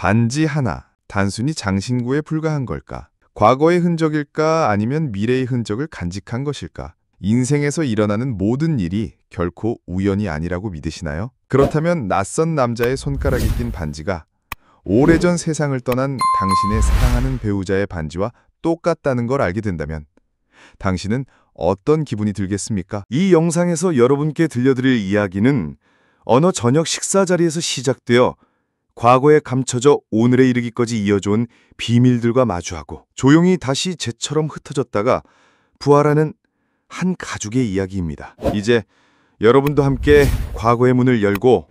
반지 하나, 단순히 장신구에 불과한 걸까? 과거의 흔적일까? 아니면 미래의 흔적을 간직한 것일까? 인생에서 일어나는 모든 일이 결코 우연이 아니라고 믿으시나요? 그렇다면 낯선 남자의 손가락에 낀 반지가 오래전 세상을 떠난 당신의 사랑하는 배우자의 반지와 똑같다는 걸 알게 된다면 당신은 어떤 기분이 들겠습니까? 이 영상에서 여러분께 들려드릴 이야기는 어느 저녁 식사 자리에서 시작되어 과거에 감춰져 오늘에 이르기까지 이어져온 비밀들과 마주하고 조용히 다시 재처럼 흩어졌다가 부활하는 한 가족의 이야기입니다. 이제 여러분도 함께 과거의 문을 열고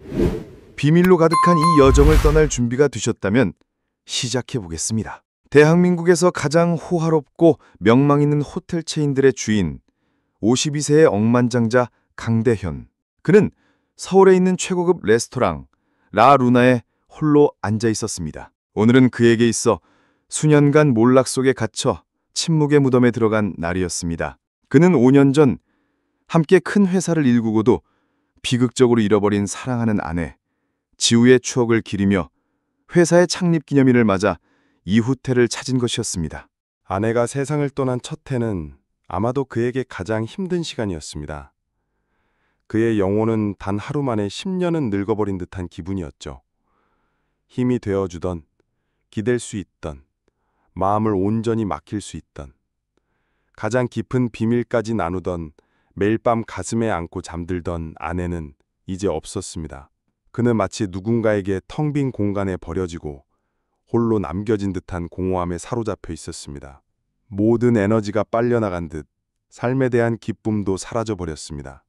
비밀로 가득한 이 여정을 떠날 준비가 되셨다면 시작해 보겠습니다. 대한민국에서 가장 호화롭고 명망 있는 호텔 체인들의 주인 52세의 억만장자 강대현. 그는 서울에 있는 최고급 레스토랑 라 루나에 홀로 앉아 있었습니다. 오늘은 그에게 있어 수년간 몰락 속에 갇혀 침묵의 무덤에 들어간 날이었습니다. 그는 5년 전 함께 큰 회사를 일구고도 비극적으로 잃어버린 사랑하는 아내 지우의 추억을 기리며 회사의 창립 기념일을 맞아 이 호텔을 찾은 것이었습니다. 아내가 세상을 떠난 첫 해는 아마도 그에게 가장 힘든 시간이었습니다. 그의 영혼은 단 하루 만에 10년은 늙어버린 듯한 기분이었죠. 힘이 되어주던, 기댈 수 있던, 마음을 온전히 맡길 수 있던, 가장 깊은 비밀까지 나누던, 매일 밤 가슴에 안고 잠들던 아내는 이제 없었습니다. 그는 마치 누군가에게 텅 빈 공간에 버려지고 홀로 남겨진 듯한 공허함에 사로잡혀 있었습니다. 모든 에너지가 빨려나간 듯 삶에 대한 기쁨도 사라져버렸습니다.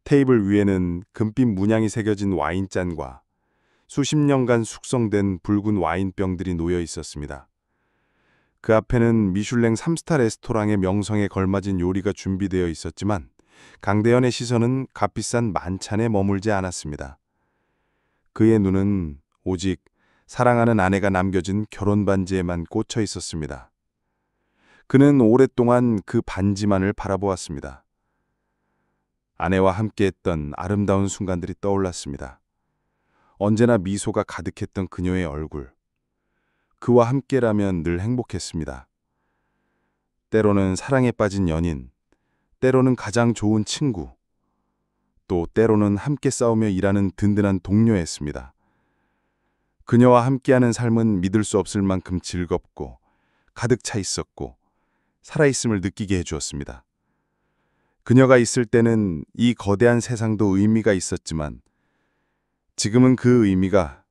테이블 위에는 금빛 문양이 새겨진 와인잔과 수십 년간 숙성된 붉은 와인병들이 놓여 있었습니다. 그 앞에는 미슐랭 3스타 레스토랑의 명성에 걸맞은 요리가 준비되어 있었지만 강대현의 시선은 값비싼 만찬에 머물지 않았습니다. 그의 눈은 오직 사랑하는 아내가 남겨준 결혼 반지에만 꽂혀 있었습니다. 그는 오랫동안 그 반지만을 바라보았습니다. 아내와 함께했던 아름다운 순간들이 떠올랐습니다. 언제나 미소가 가득했던 그녀의 얼굴. 그와 함께라면 늘 행복했습니다. 때로는 사랑에 빠진 연인, 때로는 가장 좋은 친구, 또 때로는 함께 싸우며 일하는 든든한 동료였습니다. 그녀와 함께하는 삶은 믿을 수 없을 만큼 즐겁고 가득 차 있었고 살아있음을 느끼게 해주었습니다. 그녀가 있을 때는 이 거대한 세상도 의미가 있었지만 지금은 그 의미가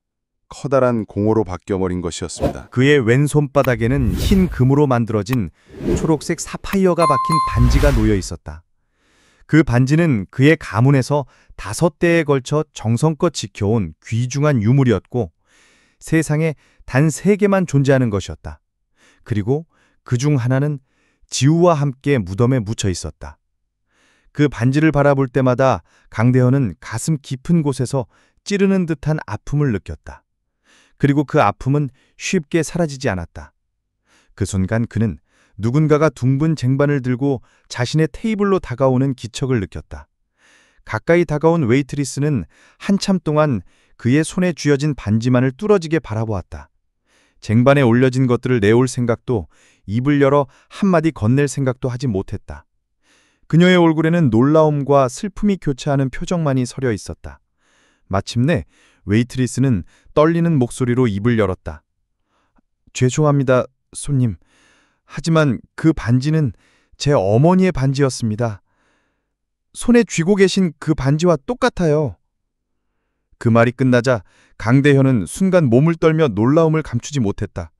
커다란 공허로 바뀌어버린 것이었습니다. 그의 왼손바닥에는 흰 금으로 만들어진 초록색 사파이어가 박힌 반지가 놓여 있었다. 그 반지는 그의 가문에서 5대에 걸쳐 정성껏 지켜온 귀중한 유물이었고 세상에 단 3개만 존재하는 것이었다. 그리고 그 중 하나는 지우와 함께 무덤에 묻혀 있었다. 그 반지를 바라볼 때마다 강대현은 가슴 깊은 곳에서 찌르는 듯한 아픔을 느꼈다. 그리고 그 아픔은 쉽게 사라지지 않았다. 그 순간 그는 누군가가 둥근 쟁반을 들고 자신의 테이블로 다가오는 기척을 느꼈다. 가까이 다가온 웨이트리스는 한참 동안 그의 손에 쥐어진 반지만을 뚫어지게 바라보았다. 쟁반에 올려진 것들을 내올 생각도 입을 열어 한마디 건넬 생각도 하지 못했다. 그녀의 얼굴에는 놀라움과 슬픔이 교차하는 표정만이 서려 있었다. 마침내 웨이트리스는 떨리는 목소리로 입을 열었다. 죄송합니다, 손님. 하지만 그 반지는 제 어머니의 반지였습니다. 손에 쥐고 계신 그 반지와 똑같아요. 그 말이 끝나자 강대현은 순간 몸을 떨며 놀라움을 감추지 못했다.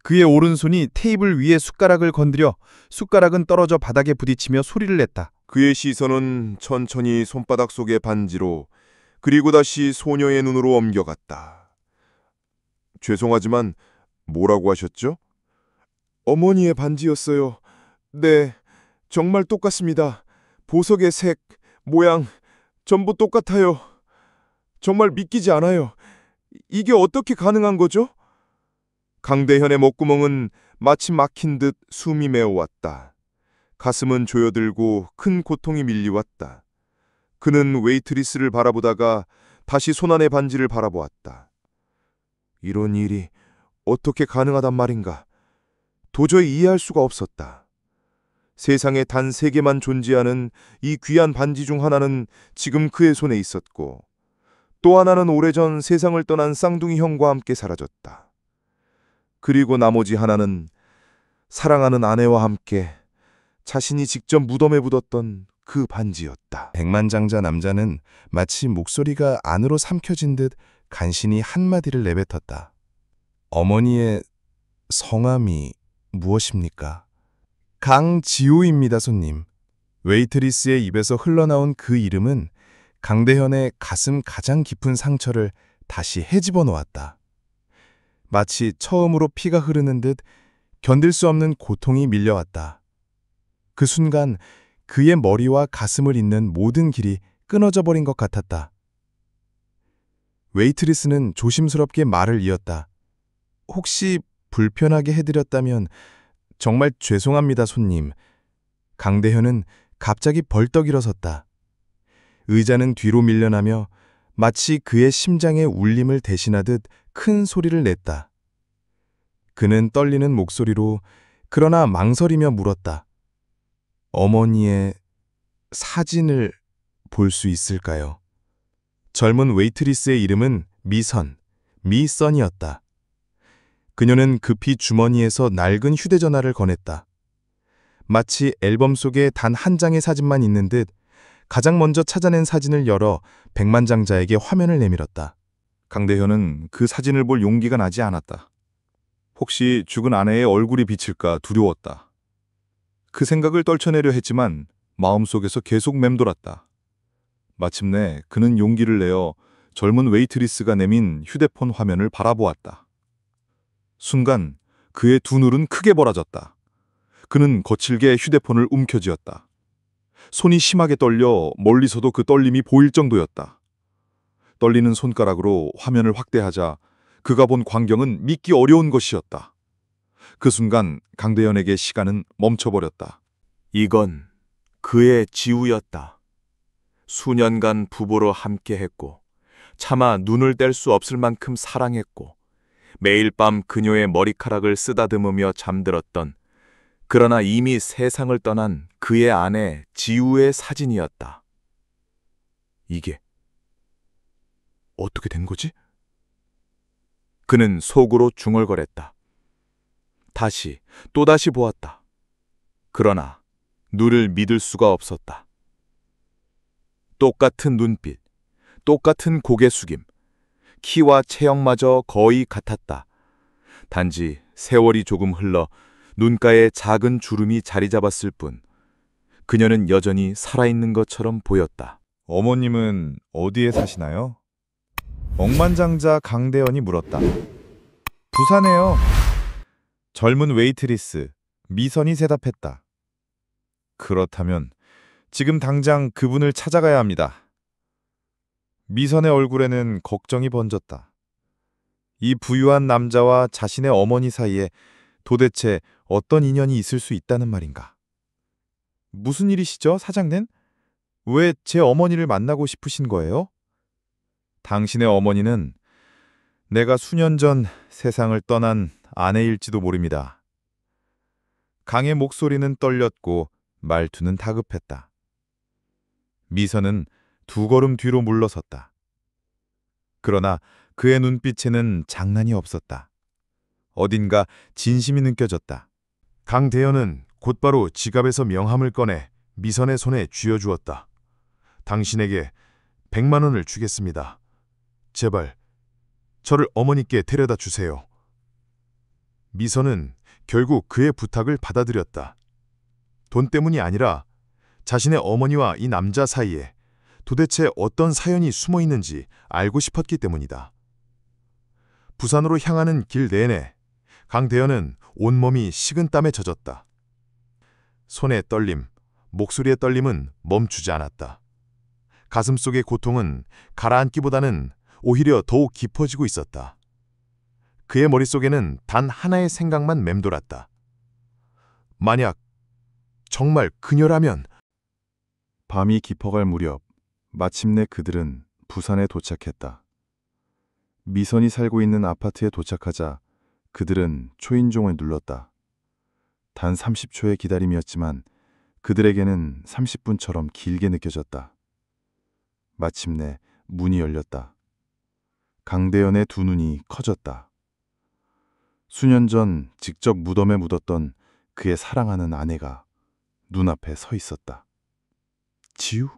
그의 오른손이 테이블 위에 숟가락을 건드려 숟가락은 떨어져 바닥에 부딪히며 소리를 냈다. 그의 시선은 천천히 손바닥 속의 반지로 그리고 다시 소녀의 눈으로 옮겨갔다. 죄송하지만 뭐라고 하셨죠? 어머니의 반지였어요. 네, 정말 똑같습니다. 보석의 색, 모양, 전부 똑같아요. 정말 믿기지 않아요. 이게 어떻게 가능한 거죠? 강대현의 목구멍은 마치 막힌 듯 숨이 메어왔다. 가슴은 조여들고 큰 고통이 밀려왔다. 그는 웨이트리스를 바라보다가 다시 손안의 반지를 바라보았다. 이런 일이 어떻게 가능하단 말인가. 도저히 이해할 수가 없었다. 세상에 단 3개만 존재하는 이 귀한 반지 중 하나는 지금 그의 손에 있었고, 또 하나는 오래전 세상을 떠난 쌍둥이 형과 함께 사라졌다. 그리고 나머지 하나는 사랑하는 아내와 함께 자신이 직접 무덤에 묻었던 그 반지였다. 백만장자 남자는 마치 목소리가 안으로 삼켜진 듯 간신히 한마디를 내뱉었다. 어머니의 성함이 무엇입니까? 강지우입니다, 손님. 웨이트리스의 입에서 흘러나온 그 이름은 강대현의 가슴 가장 깊은 상처를 다시 헤집어 놓았다. 마치 처음으로 피가 흐르는 듯 견딜 수 없는 고통이 밀려왔다. 그 순간 그의 머리와 가슴을 잇는 모든 길이 끊어져 버린 것 같았다. 웨이트리스는 조심스럽게 말을 이었다. 혹시 불편하게 해드렸다면 정말 죄송합니다, 손님. 강대현은 갑자기 벌떡 일어섰다. 의자는 뒤로 밀려나며 마치 그의 심장의 울림을 대신하듯 큰 소리를 냈다. 그는 떨리는 목소리로 그러나 망설이며 물었다. 어머니의 사진을 볼 수 있을까요? 젊은 웨이트리스의 이름은 미선이었다. 그녀는 급히 주머니에서 낡은 휴대전화를 꺼냈다. 마치 앨범 속에 단 한 장의 사진만 있는 듯 가장 먼저 찾아낸 사진을 열어 백만장자에게 화면을 내밀었다. 강대현은 그 사진을 볼 용기가 나지 않았다. 혹시 죽은 아내의 얼굴이 비칠까 두려웠다. 그 생각을 떨쳐내려 했지만 마음속에서 계속 맴돌았다. 마침내 그는 용기를 내어 젊은 웨이트리스가 내민 휴대폰 화면을 바라보았다. 순간 그의 두 눈은 크게 벌어졌다. 그는 거칠게 휴대폰을 움켜쥐었다. 손이 심하게 떨려 멀리서도 그 떨림이 보일 정도였다. 떨리는 손가락으로 화면을 확대하자 그가 본 광경은 믿기 어려운 것이었다. 그 순간 강대현에게 시간은 멈춰버렸다. 이건 그의 지우였다. 수년간 부부로 함께했고 차마 눈을 뗄 수 없을 만큼 사랑했고 매일 밤 그녀의 머리카락을 쓰다듬으며 잠들었던, 그러나 이미 세상을 떠난 그의 아내 지우의 사진이었다. 이게 어떻게 된 거지? 그는 속으로 중얼거렸다. 다시 또다시 보았다. 그러나 눈을 믿을 수가 없었다. 똑같은 눈빛, 똑같은 고개 숙임, 키와 체형마저 거의 같았다. 단지 세월이 조금 흘러 눈가에 작은 주름이 자리 잡았을 뿐 그녀는 여전히 살아있는 것처럼 보였다. 어머님은 어디에 사시나요? 억만장자 강대현이 물었다. 부산에요. 젊은 웨이트리스 미선이 대답했다. 그렇다면 지금 당장 그분을 찾아가야 합니다. 미선의 얼굴에는 걱정이 번졌다. 이 부유한 남자와 자신의 어머니 사이에 도대체 어떤 인연이 있을 수 있다는 말인가? 무슨 일이시죠, 사장님? 왜 제 어머니를 만나고 싶으신 거예요? 당신의 어머니는 내가 수년 전 세상을 떠난 아내일지도 모릅니다. 강의 목소리는 떨렸고 말투는 다급했다. 미선은 2걸음 뒤로 물러섰다. 그러나 그의 눈빛에는 장난이 없었다. 어딘가 진심이 느껴졌다. 강대현은 곧바로 지갑에서 명함을 꺼내 미선의 손에 쥐어주었다. 당신에게 100만 원을 주겠습니다. 제발 저를 어머니께 데려다 주세요. 미선은 결국 그의 부탁을 받아들였다. 돈 때문이 아니라 자신의 어머니와 이 남자 사이에 도대체 어떤 사연이 숨어 있는지 알고 싶었기 때문이다. 부산으로 향하는 길 내내 강대현은 온몸이 식은땀에 젖었다. 손의 떨림, 목소리의 떨림은 멈추지 않았다. 가슴속의 고통은 가라앉기보다는 오히려 더욱 깊어지고 있었다. 그의 머릿속에는 단 하나의 생각만 맴돌았다. 만약 정말 그녀라면. 밤이 깊어갈 무렵 마침내 그들은 부산에 도착했다. 미선이 살고 있는 아파트에 도착하자 그들은 초인종을 눌렀다. 단 30초의 기다림이었지만 그들에게는 30분처럼 길게 느껴졌다. 마침내 문이 열렸다. 강대연의 두 눈이 커졌다. 수년 전 직접 무덤에 묻었던 그의 사랑하는 아내가 눈앞에 서 있었다. 지우?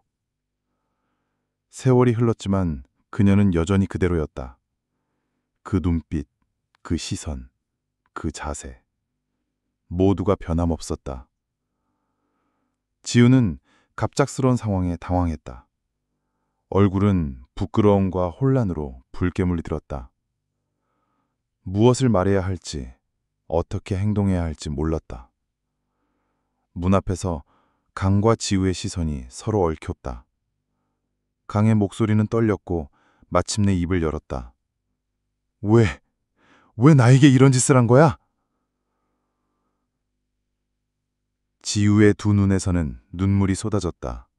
세월이 흘렀지만 그녀는 여전히 그대로였다. 그 눈빛, 그 시선, 그 자세. 모두가 변함없었다. 지우는 갑작스러운 상황에 당황했다. 얼굴은 부끄러움과 혼란으로 붉게 물들었다. 무엇을 말해야 할지, 어떻게 행동해야 할지 몰랐다. 문 앞에서 강과 지우의 시선이 서로 얽혔다. 강의 목소리는 떨렸고 마침내 입을 열었다. 왜 나에게 이런 짓을 한 거야? 지우의 두 눈에서는 눈물이 쏟아졌다.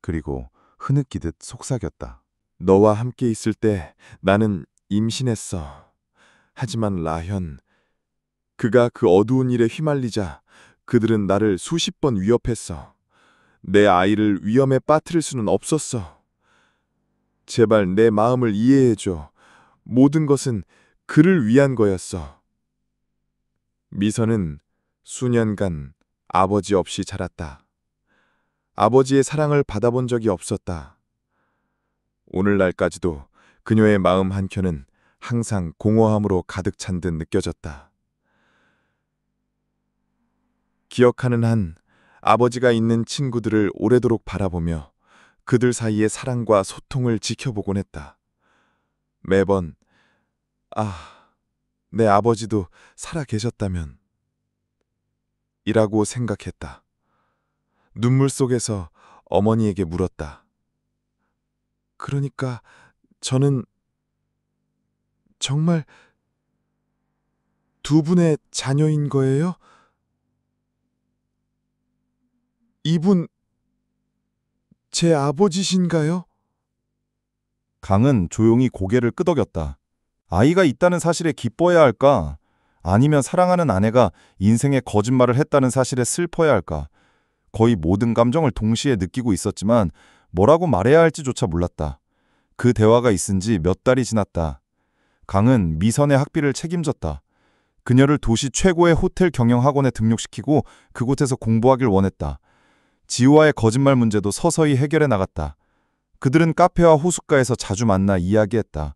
그리고 흐느끼듯 속삭였다. 너와 함께 있을 때 나는 임신했어. 하지만 라현, 그가 그 어두운 일에 휘말리자 그들은 나를 수십 번 위협했어. 내 아이를 위험에 빠뜨릴 수는 없었어. 제발 내 마음을 이해해줘. 모든 것은 그를 위한 거였어. 미선은 수년간 아버지 없이 자랐다. 아버지의 사랑을 받아본 적이 없었다. 오늘날까지도 그녀의 마음 한켠은 항상 공허함으로 가득 찬 듯 느껴졌다. 기억하는 한 아버지가 있는 친구들을 오래도록 바라보며 그들 사이의 사랑과 소통을 지켜보곤 했다. 매번 내 아버지도 살아 계셨다면 이라고 생각했다. 눈물 속에서 어머니에게 물었다. 그러니까 저는 정말 두 분의 자녀인 거예요? 이분 제 아버지신가요? 강은 조용히 고개를 끄덕였다. 아이가 있다는 사실에 기뻐해야 할까? 아니면 사랑하는 아내가 인생의 거짓말을 했다는 사실에 슬퍼해야 할까? 거의 모든 감정을 동시에 느끼고 있었지만 뭐라고 말해야 할지조차 몰랐다. 그 대화가 있은 지 몇 달이 지났다. 강은 미선의 학비를 책임졌다. 그녀를 도시 최고의 호텔 경영학원에 등록시키고 그곳에서 공부하길 원했다. 지우와의 거짓말 문제도 서서히 해결해 나갔다. 그들은 카페와 호숫가에서 자주 만나 이야기했다.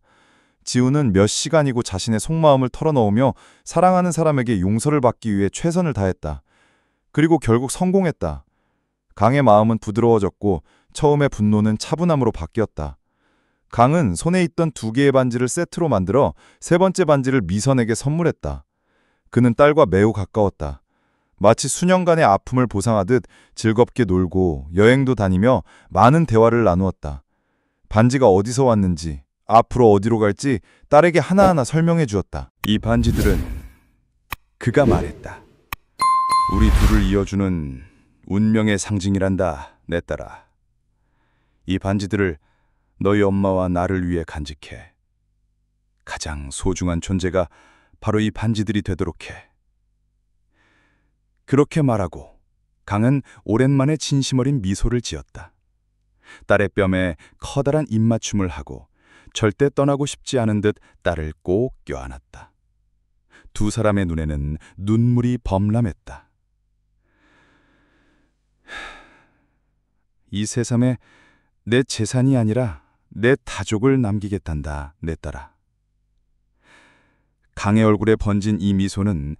지우는 몇 시간이고 자신의 속마음을 털어놓으며 사랑하는 사람에게 용서를 받기 위해 최선을 다했다. 그리고 결국 성공했다. 강의 마음은 부드러워졌고 처음의 분노는 차분함으로 바뀌었다. 강은 손에 있던 2개의 반지를 세트로 만들어 3번째 반지를 미선에게 선물했다. 그는 딸과 매우 가까웠다. 마치 수년간의 아픔을 보상하듯 즐겁게 놀고 여행도 다니며 많은 대화를 나누었다. 반지가 어디서 왔는지, 앞으로 어디로 갈지 딸에게 하나하나 설명해 주었다. 이 반지들은 그가 말했다. 우리 둘을 이어주는 운명의 상징이란다, 내 딸아. 이 반지들을 너희 엄마와 나를 위해 간직해. 가장 소중한 존재가 바로 이 반지들이 되도록 해. 그렇게 말하고 강은 오랜만에 진심 어린 미소를 지었다. 딸의 뺨에 커다란 입맞춤을 하고 절대 떠나고 싶지 않은 듯 딸을 꼭 껴안았다. 두 사람의 눈에는 눈물이 범람했다. 이 세상에 내 재산이 아니라 내 타족을 남기겠단다, 내 딸아. 강의 얼굴에 번진 이 미소는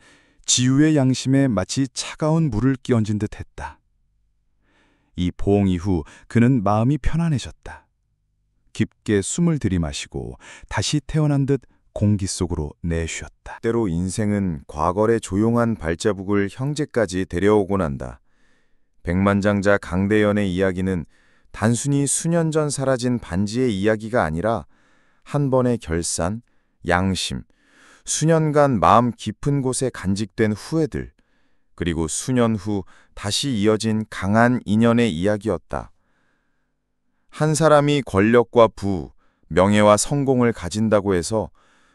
지우의 양심에 마치 차가운 물을 끼얹은 듯 했다. 이 포옹 이후 그는 마음이 편안해졌다. 깊게 숨을 들이마시고 다시 태어난 듯 공기 속으로 내쉬었다. 때로 인생은 과거의 조용한 발자국을 형제까지 데려오곤 한다. 백만장자 강대연의 이야기는 단순히 수년 전 사라진 반지의 이야기가 아니라 한 번의 결산, 양심, 수년간 마음 깊은 곳에 간직된 후회들, 그리고 수년 후 다시 이어진 강한 인연의 이야기였다. 한 사람이 권력과 부, 명예와 성공을 가진다고 해서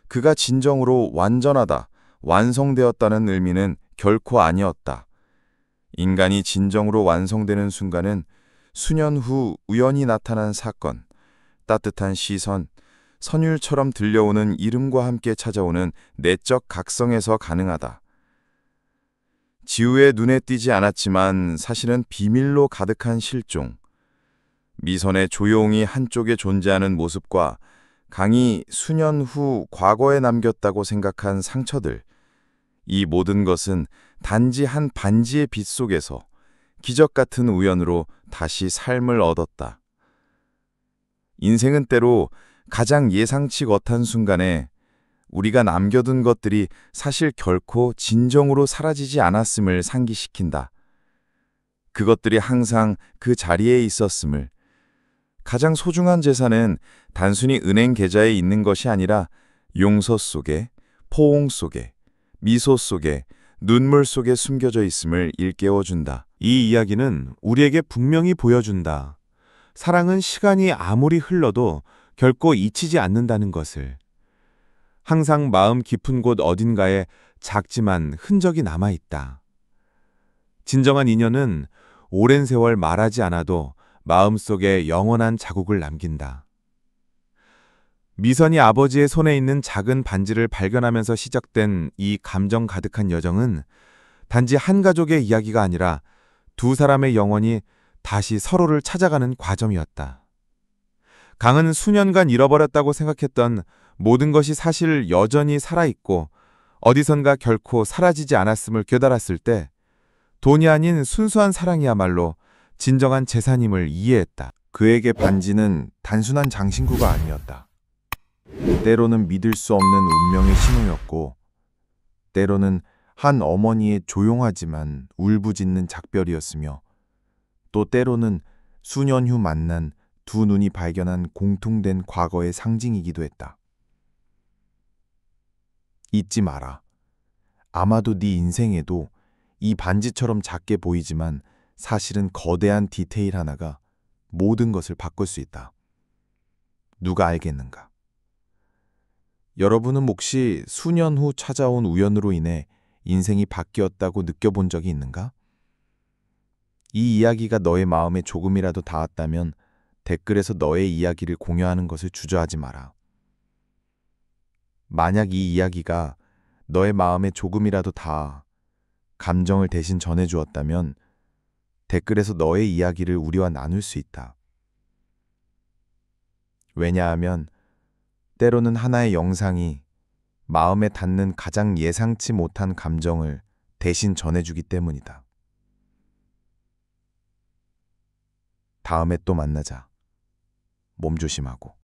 그가 진정으로 완전하다, 완성되었다는 의미는 결코 아니었다. 인간이 진정으로 완성되는 순간은 수년 후 우연히 나타난 사건, 따뜻한 시선, 선율처럼 들려오는 이름과 함께 찾아오는 내적 각성에서 가능하다. 지우의 눈에 띄지 않았지만 사실은 비밀로 가득한 실종, 미선에 조용히 한쪽에 존재하는 모습과 강이 수년 후 과거에 남겼다고 생각한 상처들, 이 모든 것은 단지 한 반지의 빛 속에서 기적 같은 우연으로 다시 삶을 얻었다. 인생은 때로 가장 예상치 못한 순간에 우리가 남겨둔 것들이 사실 결코 진정으로 사라지지 않았음을 상기시킨다. 그것들이 항상 그 자리에 있었음을. 가장 소중한 재산은 단순히 은행 계좌에 있는 것이 아니라 용서 속에, 포옹 속에, 미소 속에, 눈물 속에 숨겨져 있음을 일깨워준다. 이 이야기는 우리에게 분명히 보여준다. 사랑은 시간이 아무리 흘러도 결코 잊히지 않는다는 것을. 항상 마음 깊은 곳 어딘가에 작지만 흔적이 남아있다. 진정한 인연은 오랜 세월 말하지 않아도 마음속에 영원한 자국을 남긴다. 미선이 아버지의 손에 있는 작은 반지를 발견하면서 시작된 이 감정 가득한 여정은 단지 한 가족의 이야기가 아니라 두 사람의 영혼이 다시 서로를 찾아가는 과정이었다. 강은 수년간 잃어버렸다고 생각했던 모든 것이 사실 여전히 살아있고 어디선가 결코 사라지지 않았음을 깨달았을 때 돈이 아닌 순수한 사랑이야말로 진정한 재산임을 이해했다. 그에게 반지는 단순한 장신구가 아니었다. 때로는 믿을 수 없는 운명의 신호였고, 때로는 한 어머니의 조용하지만 울부짖는 작별이었으며, 또 때로는 수년 후 만난 두 눈이 발견한 공통된 과거의 상징이기도 했다. 잊지 마라. 아마도 네 인생에도 이 반지처럼 작게 보이지만 사실은 거대한 디테일 하나가 모든 것을 바꿀 수 있다. 누가 알겠는가? 여러분은 혹시 수년 후 찾아온 우연으로 인해 인생이 바뀌었다고 느껴본 적이 있는가? 이 이야기가 너의 마음에 조금이라도 닿았다면 댓글에서 너의 이야기를 공유하는 것을 주저하지 마라. 만약 이 이야기가 너의 마음에 조금이라도 닿아 감정을 대신 전해주었다면 댓글에서 너의 이야기를 우리와 나눌 수 있다. 왜냐하면 때로는 하나의 영상이 마음에 닿는 가장 예상치 못한 감정을 대신 전해주기 때문이다. 다음에 또 만나자. 몸 조심하고.